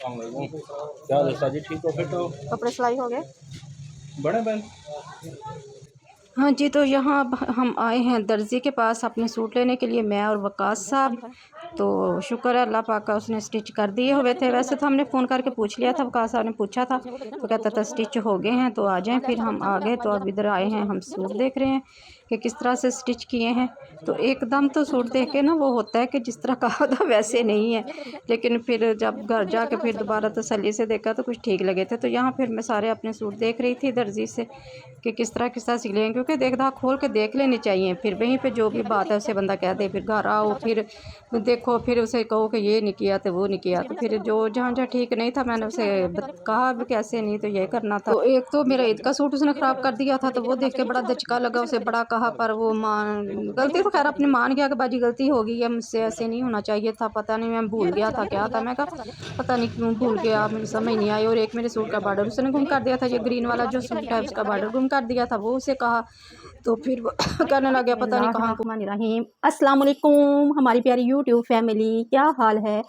अस्सलामुअलैकुम। क्या हाल है उस्ताद जी, ठीक हो, फिट हो? कपड़े सिलाई हो गए। बड़े बहन। हाँ जी, तो यहाँ अब हम आए हैं दर्जी के पास अपने सूट लेने के लिए, मैं और वकास साहब। तो शुक्र है अल्लाह पाक का, उसने स्टिच कर दिए हुए थे। वैसे तो हमने फ़ोन करके पूछ लिया था, वकास साहब ने पूछा था तो कहता था स्टिच हो गए हैं तो आ जाएं। फिर हम आ गए, तो अब इधर आए हैं, हम सूट देख रहे हैं कि किस तरह से स्टिच किए हैं। तो एकदम तो सूट देख के ना वो होता है कि जिस तरह कहा था वैसे नहीं है, लेकिन फिर जब घर जाके फिर दोबारा तसल्ली से देखा तो कुछ ठीक लगे थे। तो यहाँ फिर मैं सारे अपने सूट देख रही थी दर्जी से कि किस तरह सिलेंगे, क्योंकि देखा खोल के देख लेनी चाहिए। फिर वहीं पे जो भी बात है उसे बंदा कह दे, फिर घर आओ फिर देखो, फिर उसे कहो कि ये नहीं किया तो वो नहीं किया। तो फिर जो जहाँ जहाँ ठीक नहीं था मैंने उसे कहा भी कैसे नहीं तो ये करना था। तो एक तो मेरा ईद का सूट उसने ख़राब कर दिया था, तो वो देख के बड़ा दचका लगा, उसे बड़ा कहा, पर वो मान गलती तो खैर अपने मान गया कि बाजी गलती हो गई है, मुझसे ऐसे नहीं होना चाहिए था। पता नहीं मैं भूल गया था क्या था, मैं कहा पता नहीं क्यों भूल गया, मुझे समझ नहीं आई। और एक मेरे सूट का बॉर्डर उसने गुम कर दिया था, ये ग्रीन वाला जो सूट है उसका बॉर्डर गुम कर दिया था, वो उसे कहा। तो फिर वो कहने लग गया पता नहीं कहाँ। बिस्मिल्लाहिर्रहमानिर्रहीम, अस्सलाम वालेकुम हमारी प्यारी यूट्यूब फैमिली, क्या हाल है,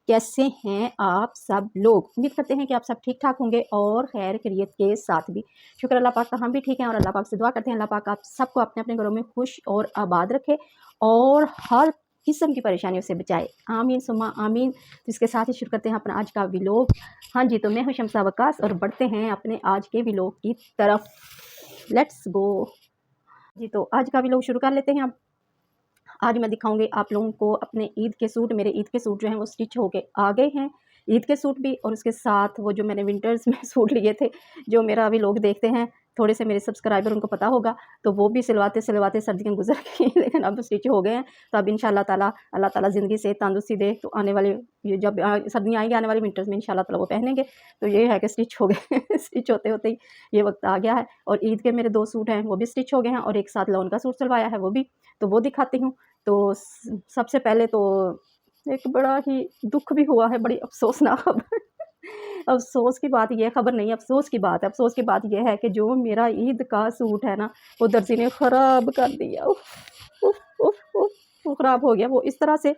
कैसे हैं आप सब लोग। उम्मीद करते हैं कि आप सब ठीक ठाक होंगे और खैर खैरियत के साथ भी। शुक्र अल्लाह पाक का, हम भी ठीक हैं और अल्लाह पाक से दुआ करते हैं अल्लाह पाक आप सबको अपने अपने घरों में खुश और आबाद रखे और हर किस्म की परेशानियों से बचाए, आमीन सुम्मा आमीन। तो इसके साथ ही शुरू करते हैं अपना आज का व्लॉग। हाँ जी, तो मैं हूं शम्सा वकास और बढ़ते हैं अपने आज के व्लॉग की तरफ। लेट्स गो जी। तो आज का व्लॉग शुरू कर लेते हैं। अब आज मैं दिखाऊंगी आप लोगों को अपने ईद के सूट। मेरे ईद के सूट जो हैं वो स्टिच होके आ गए हैं, ईद के सूट भी, और उसके साथ वो जो मैंने विंटर्स में सूट लिए थे, जो मेरा अभी लोग देखते हैं, थोड़े से मेरे सब्सक्राइबर उनको पता होगा, तो वो भी सिलवाते सिलवाते सर्दियाँ गुजर गई लेकिन अब स्टिच हो गए हैं। तो अब इंशाल्लाह ताला अल्लाह ताला ज़िंदगी से तंदुरुस्ती दे, तो आने वाले ये जब सर्दियाँ आएंगी, आने वाले विंटर्स में इंशाल्लाह ताला वो पहनेंगे। तो ये है कि स्टिच हो गए स्टिच होते होते ही ये वक्त आ गया है। और ईद के मेरे 2 सूट हैं वो भी स्टिच हो गए हैं, और एक साथ लॉन का सूट सिलवाया है वो भी, तो वो दिखाती हूँ। तो सबसे पहले तो एक बड़ा ही दुख भी हुआ है, बड़ी अफ़सोसनाक खबर अफ़सोस की बात ये, खबर नहीं अफ़सोस की बात है। अफ़सोस की बात ये है कि जो मेरा ईद का सूट है ना, वो दर्जी ने ख़राब कर दिया। उफ़ उफ़ उफ़ उफ़! वो ख़राब हो गया वो इस तरह से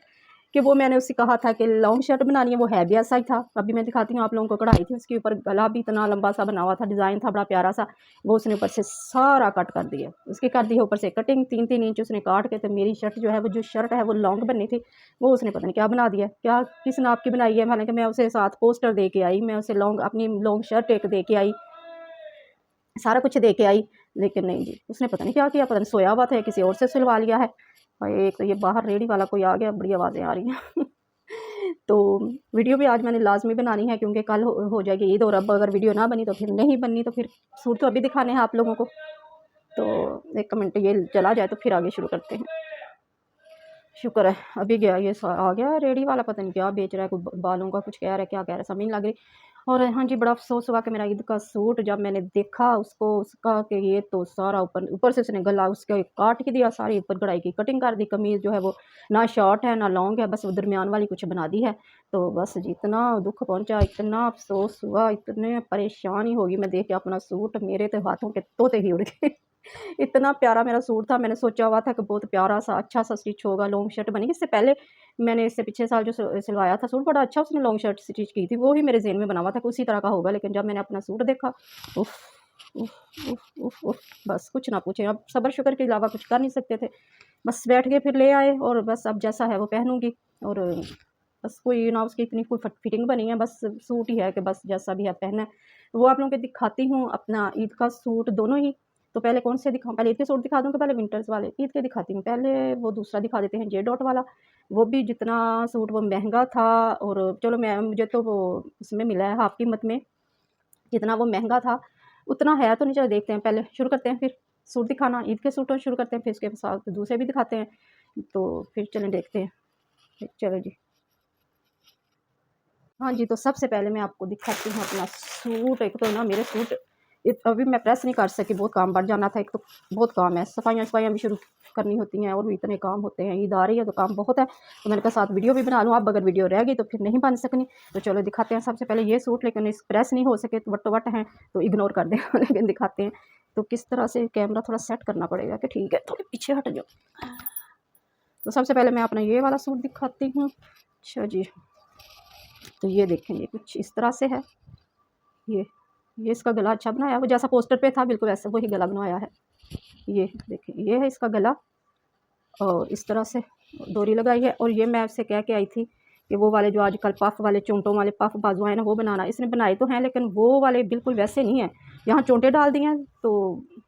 कि वो मैंने उससे कहा था कि लॉन्ग शर्ट बनानी है, वो है भी ऐसा ही था। अभी मैं दिखाती हूँ आप लोगों को, कढ़ाई थी उसके ऊपर, गला भी इतना लंबा सा बना हुआ था, डिज़ाइन था बड़ा प्यारा सा, वो उसने ऊपर से सारा कट कर दिया। उसकी कर दी है ऊपर से कटिंग, 3-3 इंच उसने काट के। तो मेरी शर्ट जो है, वो जो शर्ट है वो लॉन्ग बननी थी, वो उसने पता नहीं क्या बना दिया, क्या किस नाप की बनाई है। हालांकि मैं उसे साथ पोस्टर दे के आई, मैं उसे लॉन्ग अपनी लॉन्ग शर्ट एक दे के आई, सारा कुछ दे के आई, लेकिन नहीं जी, उसने पता नहीं क्या किया, पता नहीं सोया हुआ था, किसी और से सिलवा लिया है। और एक तो ये बाहर रेडी वाला कोई आ गया, बड़ी आवाज़ें आ रही हैं तो वीडियो भी आज मैंने लाजमी बनानी है, क्योंकि कल हो जाएगी ईद, और अब अगर वीडियो ना बनी तो फिर नहीं बननी, तो फिर सूट तो अभी दिखाने हैं आप लोगों को। तो 1 मिनट ये चला जाए तो फिर आगे शुरू करते हैं। शुक्र है अभी गया, ये आ गया रेडी वाला, पता नहीं क्या बेच रहा है, कोई बालों का कुछ कह रहा है, क्या कह रहा है समझ नहीं लग रही। और हाँ जी, बड़ा अफसोस हुआ कि मेरा ईद का सूट जब मैंने देखा उसको, उसका कि ये तो सारा ऊपर ऊपर से उसने गला उसका काट के दिया, सारी ऊपर कढ़ाई की कटिंग कर दी। कमीज़ जो है वो ना शॉर्ट है ना लॉन्ग है, बस वो दरमियान वाली कुछ बना दी है। तो बस जी इतना दुख पहुंचा, इतना अफसोस हुआ, इतने परेशानी होगी मैं देख के अपना सूट, मेरे तो हाथों के तोते ही उड़ गए इतना प्यारा मेरा सूट था, मैंने सोचा हुआ था कि बहुत प्यारा सा अच्छा सा स्टिच होगा, लॉन्ग शर्ट बनेगी। इससे पहले मैंने इससे पिछले साल जो सिलवाया था सूट, बड़ा अच्छा उसने लॉन्ग शर्ट स्टिच की थी, वो ही मेरे ज़हन में बना हुआ था कि उसी तरह का होगा। लेकिन जब मैंने अपना सूट देखा, उफ़ उफ़ उफ़ उफ़ उफ़! बस कुछ ना पूछें, अब सब्र शुक्र के अलावा कुछ कर नहीं सकते थे। बस बैठ के फिर ले आए, और बस अब जैसा है वो पहनूँगी। और बस कोई ना उसकी इतनी कोई फिटिंग बनी है, बस सूट ही है कि बस जैसा भी है पहनना है। वो आप लोगों को दिखाती हूँ अपना ईद का सूट दोनों ही। तो पहले कौन से दिखाऊँ, पहले ईद के सूट दिखा दूँ कि पहले विंटर्स वाले? ईद के दिखाती हूँ, पहले वो दूसरा दिखा देते हैं जे डॉट वाला। वो भी जितना सूट वो महंगा था, और चलो मैं मुझे तो वो उसमें मिला है हाफ़ कीमत में, जितना वो महंगा था उतना है तो नहीं। चलो देखते हैं, पहले शुरू करते हैं, फिर सूट दिखाना ईद के सूटों शुरू करते हैं, फिर उसके साथ दूसरे भी दिखाते हैं। तो फिर चलें देखते हैं, चलो जी। हाँ जी, तो सबसे पहले मैं आपको दिखाती हूँ अपना सूट। एक तो ना मेरे सूट अभी मैं प्रेस नहीं कर सकी, बहुत काम बढ़ जाना था। एक तो बहुत काम है, सफाइयाँ भी शुरू करनी होती हैं, और भी इतने काम होते हैं। ईद आ रही है तो काम बहुत है, तो मैंने कहा साथ वीडियो भी बना लूँ। अब अगर वीडियो रह गई तो फिर नहीं बन सकनी। तो चलो दिखाते हैं सबसे पहले ये सूट, लेकिन इस प्रेस नहीं हो सके तो वट वट हैं तो इग्नोर कर दें लेकिन दिखाते हैं। तो किस तरह से कैमरा थोड़ा सेट करना पड़ेगा कि ठीक है, थोड़े पीछे हट जाओ। तो सबसे पहले मैं अपना ये वाला सूट दिखाती हूँ। अच्छा जी, तो ये देखें, ये कुछ इस तरह से है। ये इसका गला अच्छा बनाया, वो जैसा पोस्टर पे था बिल्कुल वैसा वही गला बनवाया है। ये देखें, ये है इसका गला और इस तरह से डोरी लगाई है। और ये मैं उससे कह के आई थी कि वो वाले जो आजकल पफ वाले चोंटों वाले पफ बाजू हैं ना, वो बनाना। इसने बनाए तो हैं लेकिन वो वाले बिल्कुल वैसे नहीं हैं, यहाँ चोंटे डाल दिए हैं। तो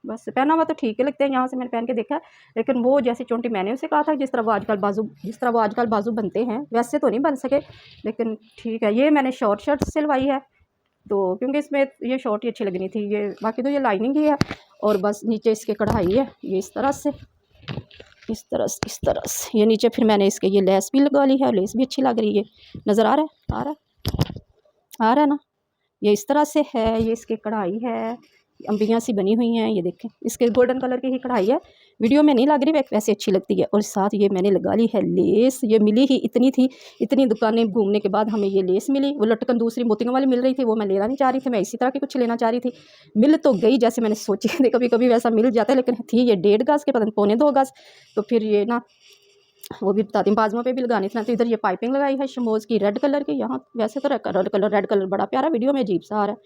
बस पहना हुआ तो ठीक है लगते हैं, यहाँ से मैंने पहन के देखा है, लेकिन वो जैसी चोंटी मैंने उसे कहा था जिस तरह वो आजकल बाजू बनते हैं वैसे तो नहीं बन सके, लेकिन ठीक है। ये मैंने शॉर्ट शर्ट सिलवाई है, तो क्योंकि इसमें ये शॉर्ट ही अच्छी लगनी थी। ये बाकी तो ये लाइनिंग ही है और बस नीचे इसके कढ़ाई है। ये इस तरह से ये नीचे फिर मैंने इसके ये लेस भी लगा ली है, और लेस भी अच्छी लग रही है। नज़र आ रहा है ना। ये इस तरह से है, ये इसकी कढ़ाई है, अम्बियाँ सी बनी हुई हैं। ये देखें, इसके गोल्डन कलर की ही कढ़ाई है, वीडियो में नहीं लग रही वैसे अच्छी लगती है। और साथ ये मैंने लगा ली है लेस। ये मिली ही इतनी थी, इतनी दुकानें घूमने के बाद हमें ये लेस मिली। वो लटकन दूसरी मोतियों वाली मिल रही थी, वो मैं लेना नहीं चाह रही थी, मैं इसी तरह की कुछ लेना चाह रही थी। मिल तो गई जैसे मैंने सोची थी, कभी कभी वैसा मिल जाता है, लेकिन थी ये 1.5 गज के, पता नहीं 1.25 गज। तो फिर ये ना वो भी बताती हूँ, बाजुओं पे भी लगानी थी ना। तो इधर ये पाइपिंग लगाई है शमोज की रेड कलर की। यहाँ वैसे तो रेड कलर बड़ा प्यारा, वीडियो में अजीब सा आ रहा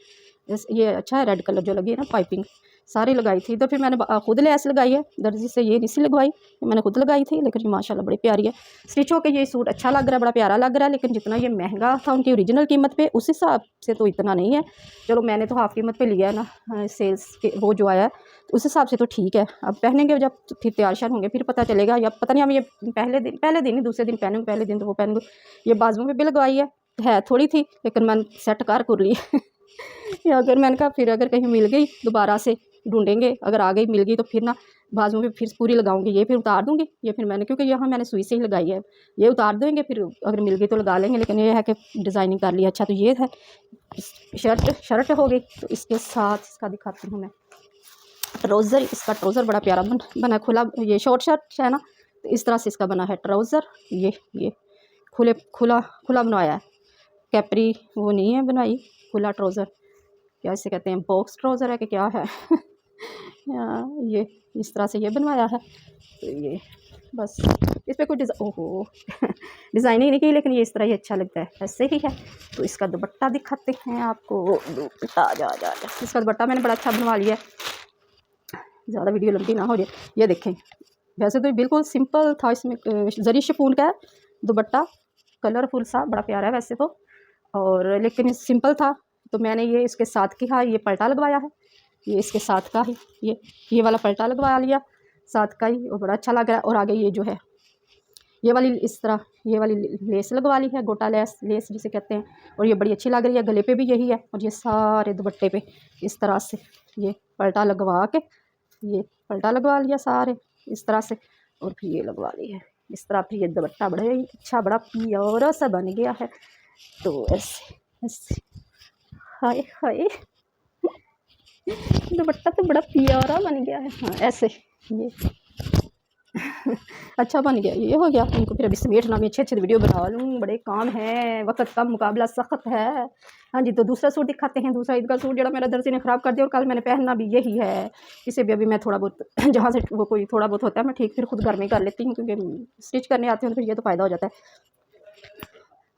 है, ये अच्छा है रेड कलर जो लगी है ना पाइपिंग, सारी लगाई थी। तो फिर मैंने खुद लेस लगाई है, दर्जी से ये नहीं सी लगवाई, मैंने खुद लगाई थी। लेकिन ये माशाल्लाह बड़ी प्यारी है, स्टिच होकर ये सूट अच्छा लग रहा है, बड़ा प्यारा लग रहा है। लेकिन जितना ये महंगा था उनकी ओरिजिनल कीमत पे, उस हिसाब से तो इतना नहीं है। चलो मैंने तो हाफ कीमत पे लिया है ना, सेल्स के वो जो आया है, उस हिसाब से तो ठीक है। अब पहनेंगे जब फिर तैयार शार होंगे फिर पता चलेगा, या पता नहीं हम ये पहले दिन ही दूसरे दिन पहनेंगे, पहले दिन तो वो पहनेंगे। ये बाजुओं में भी लगवाई है थोड़ी थी, लेकिन मैंने सेट कर ली या अगर मैंने कहा फिर अगर कहीं मिल गई दोबारा से ढूंढेंगे, अगर आ गई मिल गई तो फिर ना बाजुओं में फिर पूरी लगाऊंगी। ये फिर उतार दूंगी, ये फिर मैंने क्योंकि यहाँ मैंने सुई से ही लगाई है, ये उतार देंगे फिर अगर मिल गई तो लगा लेंगे। लेकिन ये है कि डिज़ाइनिंग कर लिया। अच्छा, तो ये है शर्ट हो गई। तो इसके साथ इसका दिखाती हूँ मैं ट्राउज़र। इसका ट्राउज़र बड़ा प्यारा बना, खुला, ये शॉर्ट शर्ट है ना, तो इस तरह से इसका बना है ट्राउज़र। ये खुला बनवाया है, कैपरी वो नहीं है बनाई, खुला ट्राउज़र, क्या इसे कहते हैं, बॉक्स ट्राउज़र है कि क्या है ये इस तरह से ये बनवाया है। तो ये बस इस पर कोई डिज़ाइनिंग नहीं की, लेकिन ये इस तरह ही अच्छा लगता है, ऐसे ही है। तो इसका दुपट्टा दिखाते हैं आपको। दुपट्टा जा इसका दुपट्टा मैंने बड़ा अच्छा बनवा लिया है, ज़्यादा वीडियो लंबी ना हो रही। ये देखें, वैसे तो बिल्कुल सिंपल था, इसमें जरी शिफॉन का है दुपट्टा, कलरफुल सा, बड़ा प्यारा है वैसे तो, और लेकिन सिंपल था। तो मैंने ये इसके साथ की ये पलटा लगवाया है, ये इसके साथ का ही ये वाला पलटा लगवा लिया साथ का ही, और बड़ा अच्छा लग रहा है। और आगे ये जो है ये वाली इस तरह ये वाली लेस लगवा ली है, गोटा लेस जिसे कहते हैं, और ये बड़ी अच्छी लग रही है। गले पे भी यही है, और ये सारे दुपट्टे पे इस तरह से ये पलटा लगवा के, ये पलटा लगवा लिया सारे इस तरह से, और फिर ये लगवा ली है इस तरह। फिर ये दुपट्टा बड़ा अच्छा, बड़ा प्यारा सा बन गया है। तो ऐसे हाय हाय दुपट्टा तो बड़ा प्यारा बन गया है। हाँ ऐसे ये अच्छा बन गया, ये हो गया। इनको फिर अभी समेटना, मैं अच्छे वीडियो बना लूँ, बड़े काम है, वक्त का मुकाबला सख्त है। हाँ जी, तो दूसरा सूट दिखाते हैं। दूसरा ईद का सूट जो मेरा दर्जी ने ख़राब कर दिया, और कल मैंने पहनना भी यही है। इसे भी अभी मैं थोड़ा बहुत जहाँ से वो कोई थोड़ा बहुत होता है मैं ठीक फिर खुद घर में कर लेती हूँ, क्योंकि स्टिच करने आती हूँ तो फिर ये तो फ़ायदा हो जाता है।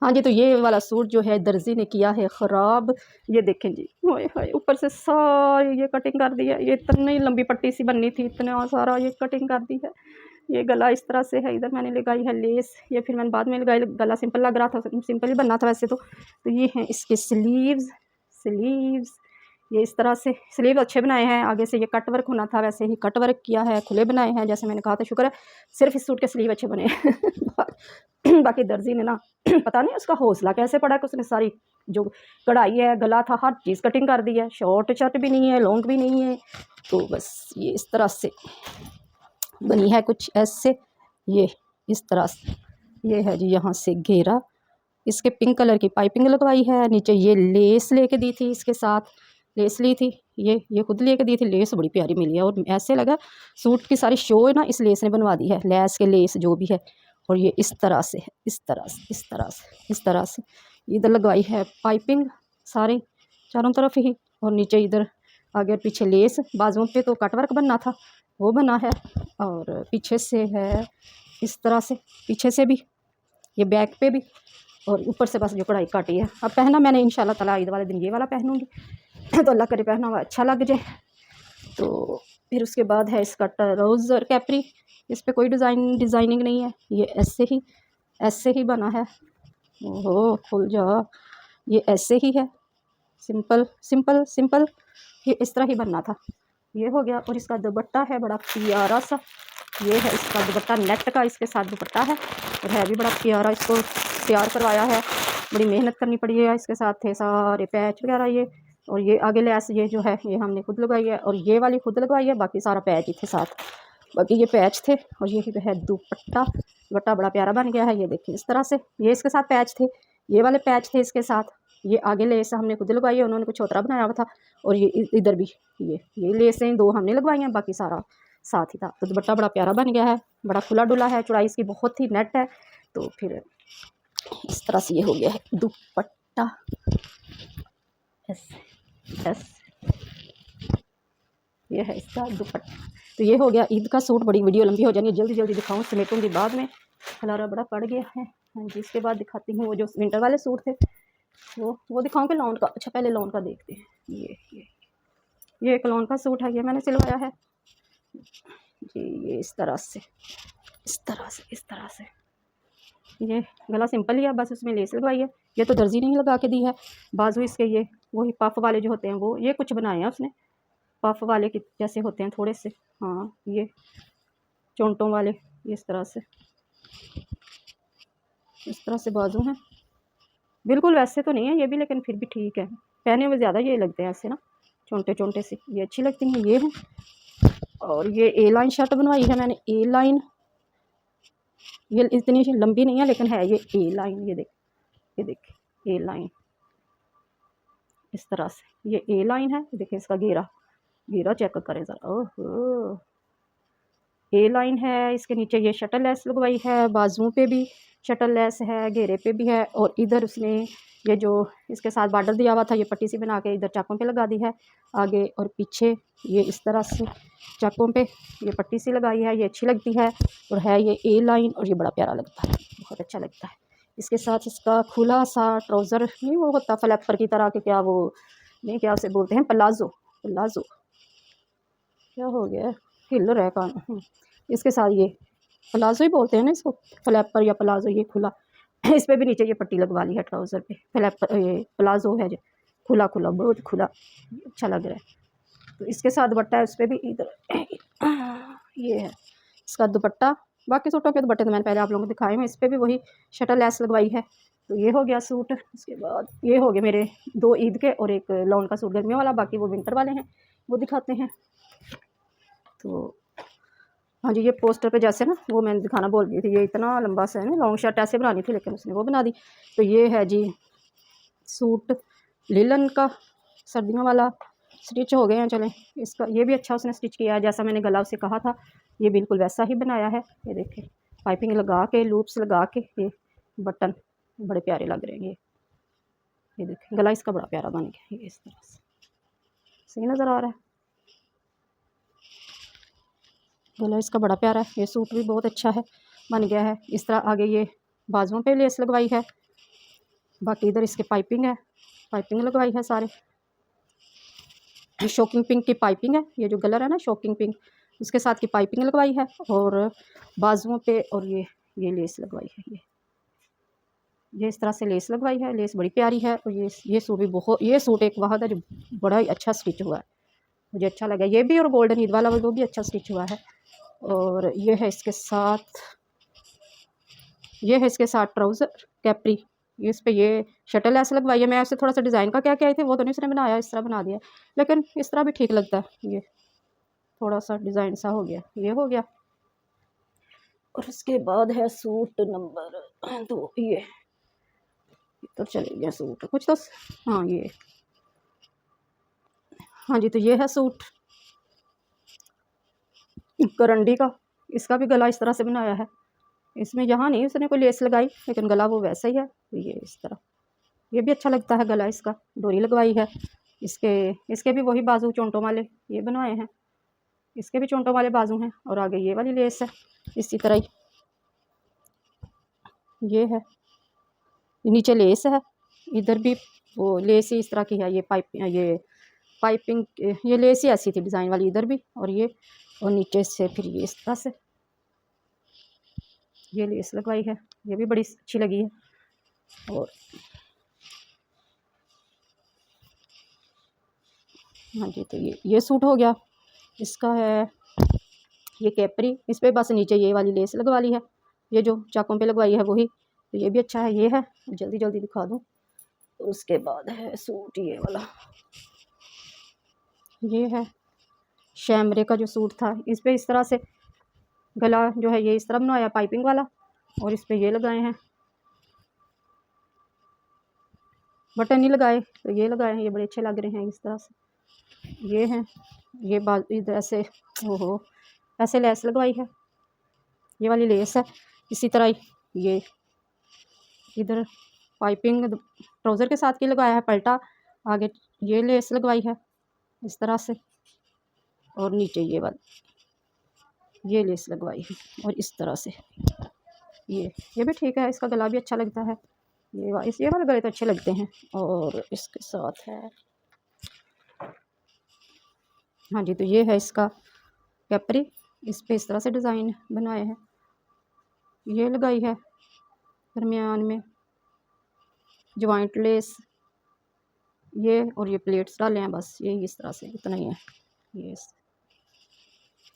हाँ जी, तो ये वाला सूट जो है दर्जी ने किया है ख़राब। ये देखें जी, हाय हाय, ऊपर से सारी ये कटिंग कर दी है। ये इतनी लंबी पट्टी सी बननी थी, इतना सारा ये कटिंग कर दी है। ये गला इस तरह से है, इधर मैंने लगाई है लेस, ये फिर मैंने बाद में लगाई, गला सिंपल लग रहा था, सिंपल ही बनना था वैसे तो। ये हैं इसके स्लीव्स, ये इस तरह से स्लीव अच्छे बनाए हैं। आगे से ये कट वर्क होना था, वैसे ही कट वर्क किया है, खुले बनाए हैं जैसे मैंने कहा था। शुक्र है सिर्फ इस सूट के स्लीव अच्छे बने बाकी दर्जी ने ना पता नहीं उसका हौसला कैसे पड़ा कि उसने सारी जो कढ़ाई है, गला था, हर चीज़ कटिंग कर दी है। शॉर्ट शर्ट भी नहीं है, लॉन्ग भी नहीं है। तो बस ये इस तरह से बनी है कुछ ऐसे, ये इस तरह से ये है जी। यहाँ से घेरा, इसके पिंक कलर की पाइपिंग लगवाई है। नीचे ये लेस लेके दी थी, इसके साथ लेस ली थी, ये खुद लेके दी थी। लेस बड़ी प्यारी मिली है, और ऐसे लगा सूट की सारी शो है ना इस लेस ने बनवा दी है, लेस के लेस जो भी है। और ये इस तरह से है, इस तरह से इधर लगवाई है पाइपिंग सारी चारों तरफ ही, और नीचे इधर आगे और पीछे लेस। बाजुओं पे तो कटवर्क बनना था, वो बना है। और पीछे से है इस तरह से, पीछे से भी, ये बैक पे भी और ऊपर से बस जो कढ़ाई काटी है। अब पहना मैंने इंशाल्लाह ताला ईद वाले दिन ये वाला पहनूँगी तो अल्लाह करे पहना हुआ अच्छा लग जाए। तो फिर उसके बाद है इसका रोज़ और कैप्री। इस पर कोई डिज़ाइनिंग नहीं है, ये ऐसे ही बना है। ओहो खुल जा, ये ऐसे ही है, सिंपल सिंपल सिंपल, ये इस तरह ही बनना था। ये हो गया। और इसका दुपट्टा है बड़ा प्यारा सा, ये है इसका दुपट्टा नेट का, इसके साथ दुपट्टा है और है भी बड़ा प्यारा। इसको तैयार करवाया है, बड़ी मेहनत करनी पड़ी है। इसके साथ थे सारे पैच वगैरह ये, और ये आगे लेस ये जो है ये हमने खुद लगवाई है, और ये वाली खुद लगवाई है, बाकी सारा पैच ही थे साथ, बाकी ये पैच थे। और ये है दुपट्टा, दुपट्टा बड़ा प्यारा बन गया है। ये देखिए इस तरह से, ये इसके साथ पैच थे, ये वाले पैच थे इसके साथ। ये आगे लेस हमने खुद लगवाई है, उन्होंने कुछ छोटा बनाया हुआ था। और ये इधर भी ये लेसें 2 हमने लगवाई हैं, बाकी सारा साथ ही था। तो दुपट्टा बड़ा प्यारा बन गया है, बड़ा खुला डुला है, चौड़ाई इसकी बहुत ही नेट है। तो फिर इस तरह से ये हो गया है दुपट्टा। यस ये है इसका दुपट्टा। तो ये हो गया ईद का सूट। बड़ी वीडियो लंबी हो जाएगी, जल्दी जल्दी दिखाऊँ, समेटूँगी बाद में, खलारा बड़ा पड़ गया है। हाँ जी, इसके बाद दिखाती हूँ वो जो विंटर वाले सूट थे वो दिखाऊँगी लॉन का। अच्छा पहले लॉन का देखते हैं। ये एक लॉन का सूट है, ये मैंने सिलवाया है जी। ये इस तरह से ये गला सिंपल ही है, बस उसमें लेस लगवाई है। ये तो दर्जी नहीं लगा के दी है। बाजू इसके ये वही पफ वाले जो होते हैं वो ये कुछ बनाए हैं उसने, पफ वाले की जैसे होते हैं थोड़े से। हाँ ये चोंटों वाले, इस तरह से बाजू हैं। बिल्कुल वैसे तो नहीं है ये भी, लेकिन फिर भी ठीक है, पहने में ज़्यादा ये लगते हैं ऐसे ना, चोंटे चोंटे से, ये अच्छी लगती हैं। ये हैं, और ये ए लाइन शर्ट बनवाई है मैंने, ए लाइन। ये इतनी लंबी नहीं है लेकिन है ये ए लाइन। ये देख ए लाइन इस तरह से, ये ए लाइन है। देखिए इसका घेरा चेक करें ज़रा, ओहो ए लाइन है। इसके नीचे ये शटल लेस लगवाई है, बाजुओं पे भी शटल लेस है, घेरे पे भी है। और इधर उसने ये जो इसके साथ बॉर्डर दिया हुआ था ये पट्टी सी बना के इधर चाकों पे लगा दी है, आगे और पीछे ये इस तरह से चाकों पे ये पट्टी सी लगाई है। ये अच्छी लगती है, और है ये ए लाइन, और ये बड़ा प्यारा लगता है, बहुत अच्छा लगता है। इसके साथ इसका खुला सा ट्राउज़र, नहीं वो होता फ्लैपर की तरह के, क्या वो नहीं, क्या उसे बोलते हैं, प्लाजो क्या हो गया, हिल रहा है कान। इसके साथ ये प्लाजो ही बोलते हैं ना इसको, फ्लैपर या प्लाजो, ये खुला। इस पर भी नीचे ये पट्टी लगवा ली है ट्राउज़र पे, फ्लैपर ये प्लाजो है जो खुला बहुत खुला, अच्छा लग रहा है। तो इसके साथ दुपट्टा है, उस पर भी इधर ये है इसका दुपट्टा। बाकी सूटों के दुपट्टे तो मैंने पहले आप लोगों को दिखाए हैं, इस पर भी वही शटल लेस लगवाई है। तो ये हो गया सूट। इसके बाद ये हो गए मेरे 2 ईद के और एक लॉन का सूट गर्मियों वाला, बाकी वो विंटर वाले हैं, वो दिखाते हैं। तो हाँ जी, ये पोस्टर पे जैसे ना वो मैंने दिखाना भूल गई थी, ये इतना लंबा सा है ना, लॉन्ग शर्ट ऐसे बनानी थी लेकिन उसने वो बना दी। तो ये है जी सूट लिलन का, सर्दियों वाला, स्टिच हो गए हैं। चलें, इसका ये भी अच्छा उसने स्टिच किया है, जैसा मैंने गला उसे कहा था, ये बिल्कुल वैसा ही बनाया है। ये देखें, पाइपिंग लगा के, लूप्स लगा के, ये बटन बड़े प्यारे लग रहे हैं। ये देखें गला इसका बड़ा प्यारा बन गया, ये इस तरह से सही नज़र आ रहा है। गला इसका बड़ा प्यारा है, ये सूट भी बहुत अच्छा है, बन गया है। इस तरह आगे ये बाजुओं पे लेस लगवाई है, बाकी इधर इसके पाइपिंग है, पाइपिंग लगवाई है सारे, शॉकिंग पिंक की पाइपिंग है। ये जो कलर है ना शॉकिंग पिंक, उसके साथ की पाइपिंग लगवाई है, और बाजुओं पे और ये लेस लगवाई है। ये इस तरह से लेस लगवाई है, लेस बड़ी प्यारी है। और ये सूट भी बहुत, ये सूट एक वहाँ जो बड़ा ही अच्छा स्टिच हुआ है, मुझे अच्छा लगा ये भी। और गोल्डन ईद वाला वो भी अच्छा स्टिच हुआ है। और ये है इसके साथ ट्राउज़र कैप्री, इस पे ये शटल ऐसे लगवाई है। मैं ऐसे थोड़ा सा डिज़ाइन का क्या क्या थे वो तो नहीं उसने बनाया, इस तरह बना दिया, लेकिन इस तरह भी ठीक लगता है। ये थोड़ा सा डिज़ाइन सा हो गया, ये हो गया। और उसके बाद है सूट नंबर 2, ये तो चले गया सूट कुछ तो, हाँ ये, हाँ जी, तो ये है सूट करंडी का। इसका भी गला इस तरह से बनाया है, इसमें यहाँ नहीं उसने कोई लेस लगाई, लेकिन गला वो वैसा ही है। ये इस तरह, ये भी अच्छा लगता है गला, इसका डोरी लगवाई है। इसके भी वही बाजू चोंटों वाले ये बनवाए हैं, इसके भी चोंटों वाले बाजू हैं, और आगे ये वाली लेस है इसी तरह ही। ये है नीचे लेस है, इधर भी वो लेस ही इस तरह की है, ये पाइपिंग ये लेस ही ऐसी थी डिज़ाइन वाली इधर भी, और ये और नीचे से फिर ये इस तरह से ये लेस लगवाई है, ये भी बड़ी अच्छी लगी है। और हाँ जी, तो ये सूट हो गया। इसका है ये कैपरी, इस पर बस नीचे ये वाली लेस लगवा ली है, ये जो चाकों पे लगवाई है वही, तो ये भी अच्छा है। ये है, जल्दी जल्दी दिखा दूँ। और उसके बाद है सूट ये वाला, ये है शैमरे का जो सूट था, इस पर इस तरह से गला जो है ये इस तरह बनाया पाइपिंग वाला, और इस पर ये लगाए हैं बटन नहीं लगाए, तो ये लगाए हैं, ये बड़े अच्छे लग रहे हैं इस तरह से। ये हैं, ये बाल इधर ऐसे ओहो ऐसे लेस लगवाई है, ये वाली लेस है। इसी तरह ये इधर पाइपिंग ट्राउज़र के साथ की लगाया है पल्टा, आगे ये लेस लगवाई है इस तरह से, और नीचे ये वाली ये लेस लगवाई है, और इस तरह से ये भी ठीक है, इसका गला भी अच्छा लगता है। ये वाले गले तो अच्छे लगते हैं। और इसके साथ है, हाँ जी, तो ये है इसका कैपरी, इस पे इस तरह से डिज़ाइन बनाए हैं, ये लगाई है दरमियान में जॉइंट लेस, ये और ये प्लेट्स डाले हैं, बस ये इस तरह से, इतना ही है।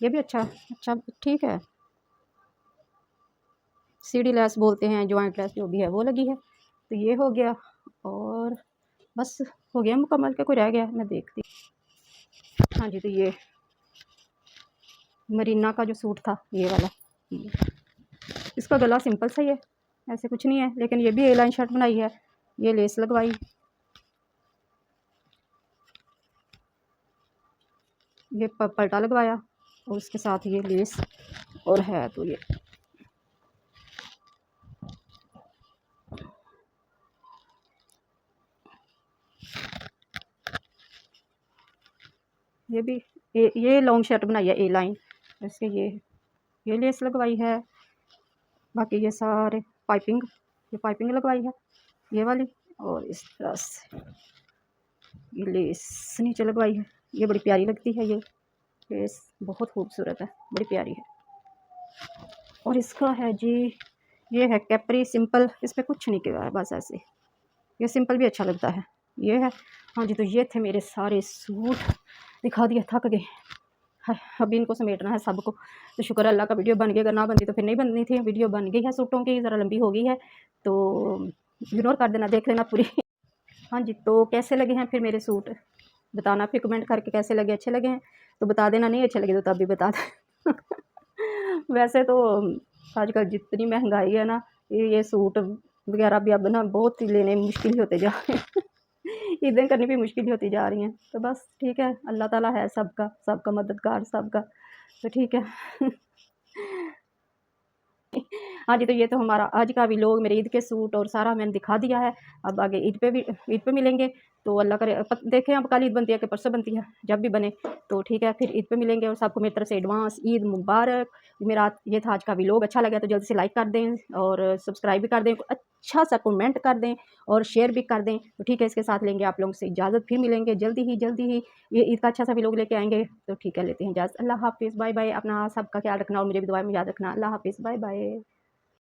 ये भी अच्छा ठीक है, सीढ़ी लेस बोलते हैं, जॉइंट लेस जो भी है वो लगी है। तो ये हो गया, और बस हो गया मुकम्मल, के कोई रह गया मैं देखती। हाँ जी, तो ये मरीना का जो सूट था ये वाला, इसका गला सिंपल सा ही है, ऐसे कुछ नहीं है, लेकिन ये भी ए लाइन शर्ट बनाई है, ये लेस लगवाई, ये पल्टा लगवाया, और उसके साथ ये लेस, और है तो ये भी ये लॉन्ग शर्ट बनाई है ए लाइन, इसके ये लेस लगवाई है। बाकी ये सारे ये पाइपिंग लगवाई है ये वाली, और इस तरह से ये लेस नीचे लगवाई है, ये बड़ी प्यारी लगती है, ये लेस बहुत खूबसूरत है, बड़ी प्यारी है। और इसका है जी, ये है कैपरी सिंपल, इस पर कुछ नहीं किया है, बस ऐसे, ये सिंपल भी अच्छा लगता है। ये है, हाँ जी, तो ये थे मेरे सारे सूट, दिखा दिया, थक गए, अभी इनको समेटना है सबको। तो शुक्र अल्लाह का वीडियो बन गई, अगर ना बनती तो फिर नहीं बननी थी। वीडियो बन गई है सूटों की, ज़रा लंबी हो गई है तो इग्नोर कर देना, देख लेना पूरी। हाँ जी, तो कैसे लगे हैं फिर मेरे सूट, बताना फिर कमेंट करके, कैसे लगे, अच्छे लगे हैं तो बता देना, नहीं अच्छे लगे तो तब भी बता दें। वैसे तो आजकल जितनी महंगाई है ना, ये सूट वगैरह भी अब ना बहुत ही लेने मुश्किल ही होते जा रहे हैं। ईदें करनी भी मुश्किल ही होती जा रही हैं। तो बस ठीक है, अल्लाह ताला है सबका मददगार सबका, तो ठीक है। हाँ जी, तो ये तो हमारा आज का व्लॉग, मेरे ईद के सूट और सारा मैंने दिखा दिया है। अब आगे ईद पे मिलेंगे, तो अल्लाह करे देखें अब कल ईद बनती है कि परसों बनती है, जब भी बने तो ठीक है, फिर ईद पे मिलेंगे। और सबको मेरी तरफ से एडवांस ईद मुबारक। मेरा ये था आज का व्लॉग, अच्छा लगा तो जल्दी से लाइक कर दें और सब्सक्राइब भी कर दें, अच्छा सा कमेंट कर दें और शेयर भी कर दें। तो ठीक है, इसके साथ लेंगे आप लोगों से इजाज़त, फिर मिलेंगे जल्दी ही ये ईद का अच्छा सा व्लॉग लेके आएंगे। तो ठीक है, लेते हैं इजाज़त, अल्लाह हाफिज़, बाय बाय। अपना सबका ख्याल रखना और मुझे भी दुआ में याद रखना। अल्लाह हाफिज़, बाय बाय।